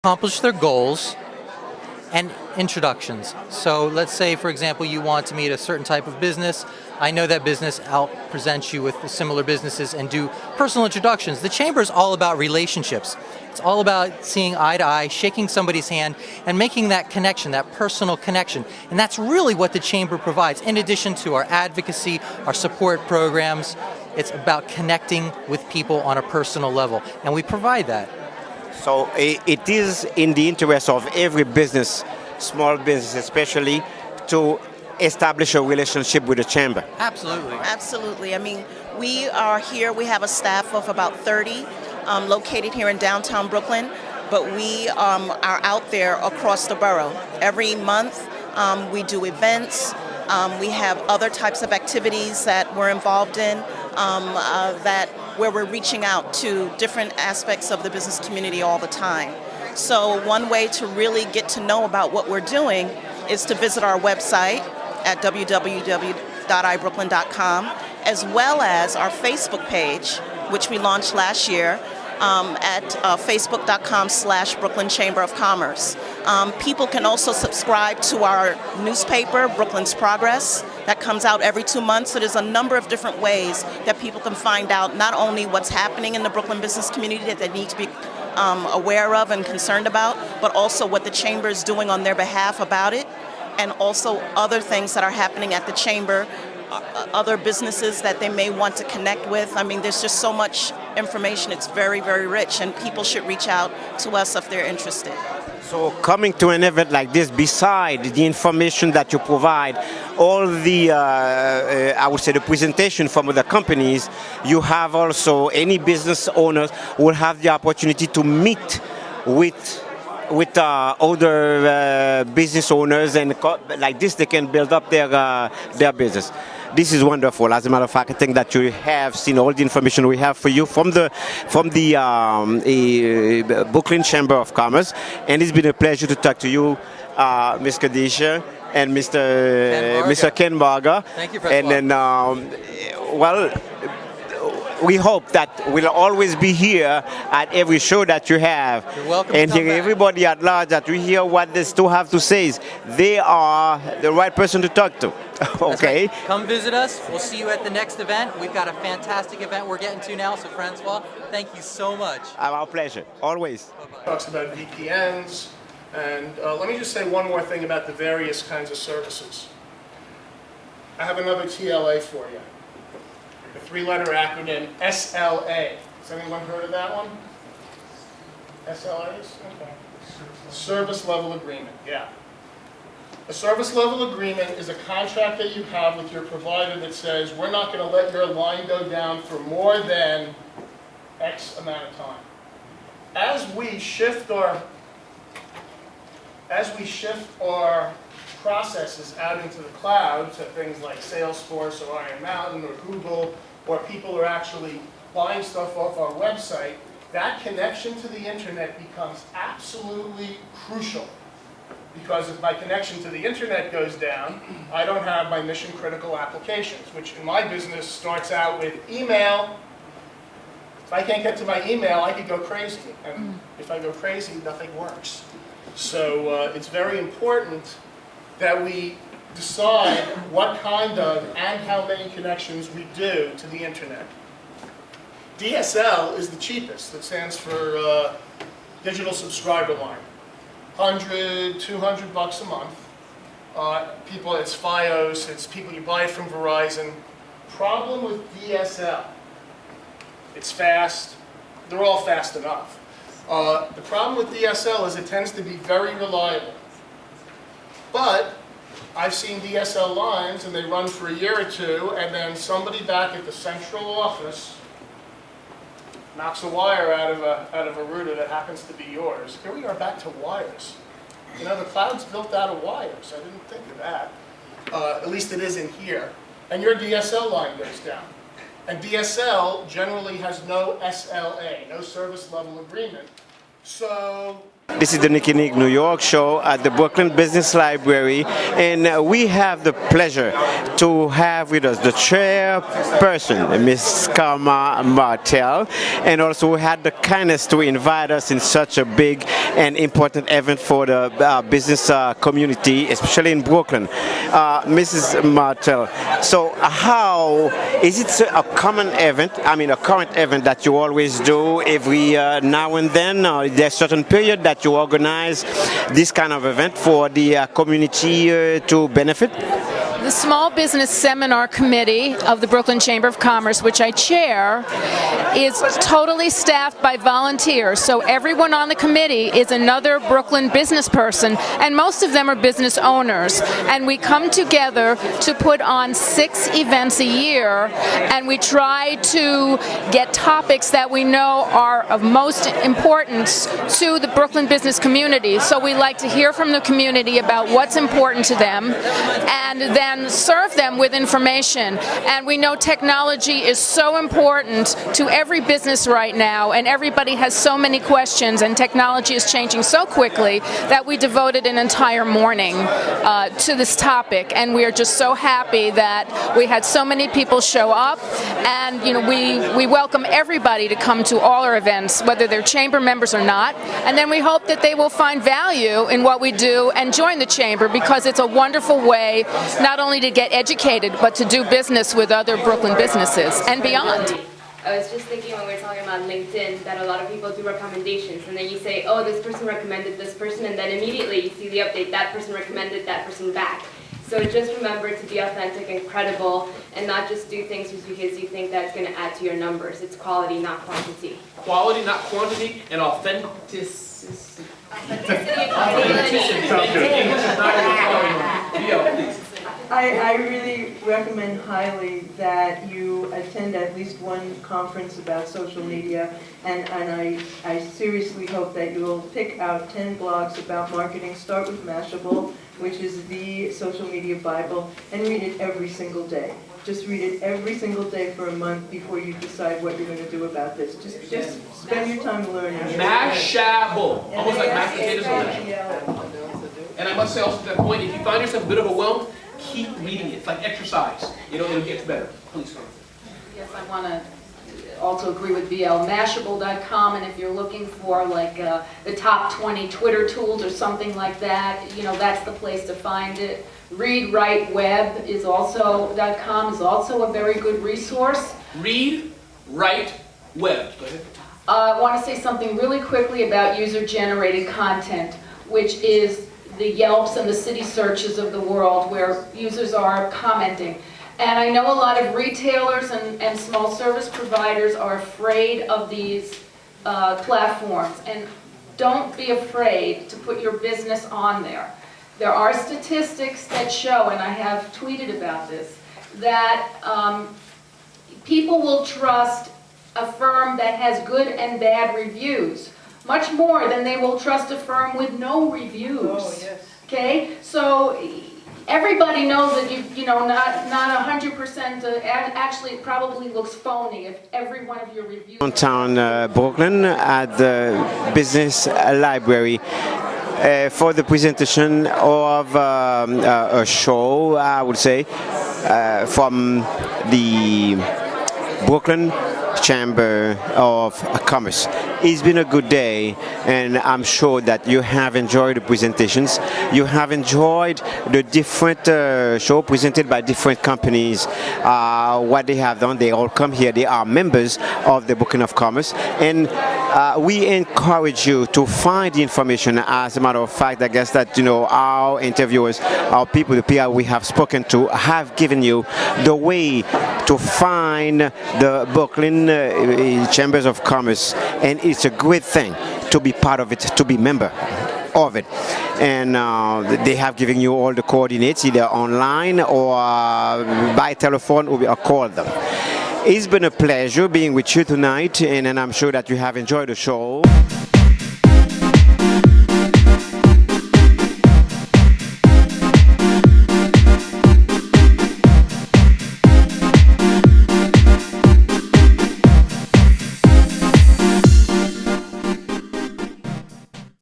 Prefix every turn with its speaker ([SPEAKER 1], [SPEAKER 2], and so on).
[SPEAKER 1] accomplish their goals and introductions. So let's say, for example, you want to meet a certain type of business. I know that business. I'll present you with similar businesses and do personal introductions. The Chamber is all about relationships. It's all about seeing eye to eye, shaking somebody's hand, and making that connection, that personal connection. And that's really what the Chamber provides. In addition to our advocacy, our support programs, it's about connecting with people on a personal level. And we provide that.
[SPEAKER 2] So it is in the interest of every business, small business especially, to establish a relationship with the Chamber.
[SPEAKER 1] Absolutely.
[SPEAKER 3] Absolutely. I mean, we are here, we have a staff of about 30 located here in downtown Brooklyn, but we are out there across the borough. Every month we do events, we have other types of activities that we're involved in where we're reaching out to different aspects of the business community all the time. So one way to really get to know about what we're doing is to visit our website at www.ibrooklyn.com, as well as our Facebook page, which we launched last year, at facebook.com/Brooklyn Chamber of Commerce. People can also subscribe to our newspaper, Brooklyn's Progress, that comes out every 2 months. So there's a number of different ways that people can find out not only what's happening in the Brooklyn business community that they need to be aware of and concerned about, but also what the Chamber is doing on their behalf about it, and also other things that are happening at the Chamber, other businesses that they may want to connect with. I mean, there's just so much information. It's very, very rich, and people should reach out to us if they're interested.
[SPEAKER 2] So coming to an event like this, beside the information that you provide, all the, I would say, the presentation from other companies, you have also any business owners will have the opportunity to meet with other business owners, and like this they can build up their business. This is wonderful. As a matter of fact, I think that you have seen all the information we have for you from the Brooklyn Chamber of Commerce, and it's been a pleasure to talk to you, Ms. Khadija and Mr. Ken Barger.
[SPEAKER 1] Thank you, Francois.
[SPEAKER 2] And then, well, we hope that we'll always be here at every show that you have.
[SPEAKER 1] You're welcome
[SPEAKER 2] and
[SPEAKER 1] to come
[SPEAKER 2] hear
[SPEAKER 1] back.
[SPEAKER 2] everybody at large that we hear what they still have to say. They are the right person to talk to. Okay?
[SPEAKER 1] Right. Come visit us. We'll see you at the next event. We've got a fantastic event we're getting to now. So, Francois, thank you so much.
[SPEAKER 2] Our pleasure. Always.
[SPEAKER 1] Bye-bye.
[SPEAKER 4] Talks about VPNs, and let me just say one more thing about the various kinds of services. I have another TLA for you. The three-letter acronym SLA. Has anyone heard of that one? SLAs? Okay. Service Level Agreement, yeah. A service level agreement is a contract that you have with your provider that says, we're not going to let your line go down for more than X amount of time. As we shift our processes out into the cloud, to things like Salesforce or Iron Mountain or Google, or people are actually buying stuff off our website, that connection to the internet becomes absolutely crucial. Because if my connection to the internet goes down, I don't have my mission critical applications, which in my business starts out with email. If I can't get to my email, I could go crazy. And if I go crazy, nothing works. So it's very important that we decide what kind of and how many connections we do to the internet. DSL is the cheapest. That stands for Digital Subscriber Line. 100, 200 bucks a month. People, it's FiOS, it's people, you buy it from Verizon. Problem with DSL, it's fast, they're all fast enough. The problem with DSL is it tends to be very reliable. But I've seen DSL lines and they run for a year or two, and then somebody back at the central office knocks a wire out of a router that happens to be yours. Here we are back to wires. You know, the cloud's built out of wires. I didn't think of that. At least it isn't here. And your DSL line goes down. And DSL generally has no SLA, no service level agreement. So
[SPEAKER 2] This is the Nicky Nick New York show at the Brooklyn Business Library, and we have the pleasure to have with us the chairperson, Ms. Karma Martel, and also had the kindness to invite us in such a big and important event for the business community, especially in Brooklyn. Mrs. Martel, so how is it a common event, a current event that you always do every now and then, or is there a certain period that you organize this kind of event for the community to benefit?
[SPEAKER 5] The Small Business Seminar Committee of the Brooklyn Chamber of Commerce, which I chair, is totally staffed by volunteers. So everyone on the committee is another Brooklyn business person, and most of them are business owners. And we come together to put on 6 events a year, and we try to get topics that we know are of most importance to the Brooklyn business community. So we like to hear from the community about what's important to them, and then serve them with information. And we know technology is so important to every business right now, and everybody has so many questions, and technology is changing so quickly that we devoted an entire morning to this topic. And we are just so happy that we had so many people show up, and we welcome everybody to come to all our events, whether they're chamber members or not. And then we hope that they will find value in what we do and join the chamber, because it's a wonderful way not only to get educated, but to do business with other Brooklyn businesses and beyond.
[SPEAKER 6] I was just thinking when we were talking about LinkedIn that a lot of people do recommendations, and then you say, oh, this person recommended this person, and then immediately you see the update, that person recommended that person back. So just remember to be authentic and credible, and not just do things just because you think that's going to add to your numbers. It's quality, not quantity.
[SPEAKER 7] Quality, not quantity, and authenticity.
[SPEAKER 8] I really recommend highly that you attend at least one conference about social media, and I seriously hope that you will pick out 10 blogs about marketing. Start with Mashable, which is the social media Bible, and read it every single day. Just read it every single day for a month before you decide what you're going to do about this. Just spend your time learning.
[SPEAKER 7] Mashable, almost like mashed potatoes or mashed. And I must say also to that point, if you find yourself a bit overwhelmed, keep reading it. It's like exercise. It'll get better. Please come.
[SPEAKER 5] Yes, I want to also agree with BL. Mashable.com, and if you're looking for like the top 20 Twitter tools or something like that, that's the place to find it. Read Write Web is also.com is also a very good resource.
[SPEAKER 7] Read, write, web. Go ahead.
[SPEAKER 5] I want to say something really quickly about user-generated content, which is the Yelps and the city searches of the world where users are commenting. And I know a lot of retailers and small service providers are afraid of these platforms. And don't be afraid to put your business on there. There are statistics that show, and I have tweeted about this, that people will trust a firm that has good and bad reviews much more than they will trust a firm with no reviews.
[SPEAKER 8] Oh, yes.
[SPEAKER 5] Okay, so everybody knows that not 100%. Actually, it probably looks phony if every one of your reviews.
[SPEAKER 2] Downtown Brooklyn at the Business Library for the presentation of a show, I would say, from the Brooklyn Chamber of Commerce. It's been a good day, and I'm sure that you have enjoyed the presentations. You have enjoyed the different show presented by different companies. What they have done, they all come here. They are members of the Brooklyn of Commerce, and we encourage you to find the information. As a matter of fact, I guess that our interviewers, our people, the PR we have spoken to, have given you the way to find the Brooklyn Chambers of Commerce, and it's a great thing to be part of it, to be member of it. And they have given you all the coordinates, either online or by telephone, or call them. It's been a pleasure being with you tonight, and I'm sure that you have enjoyed the show.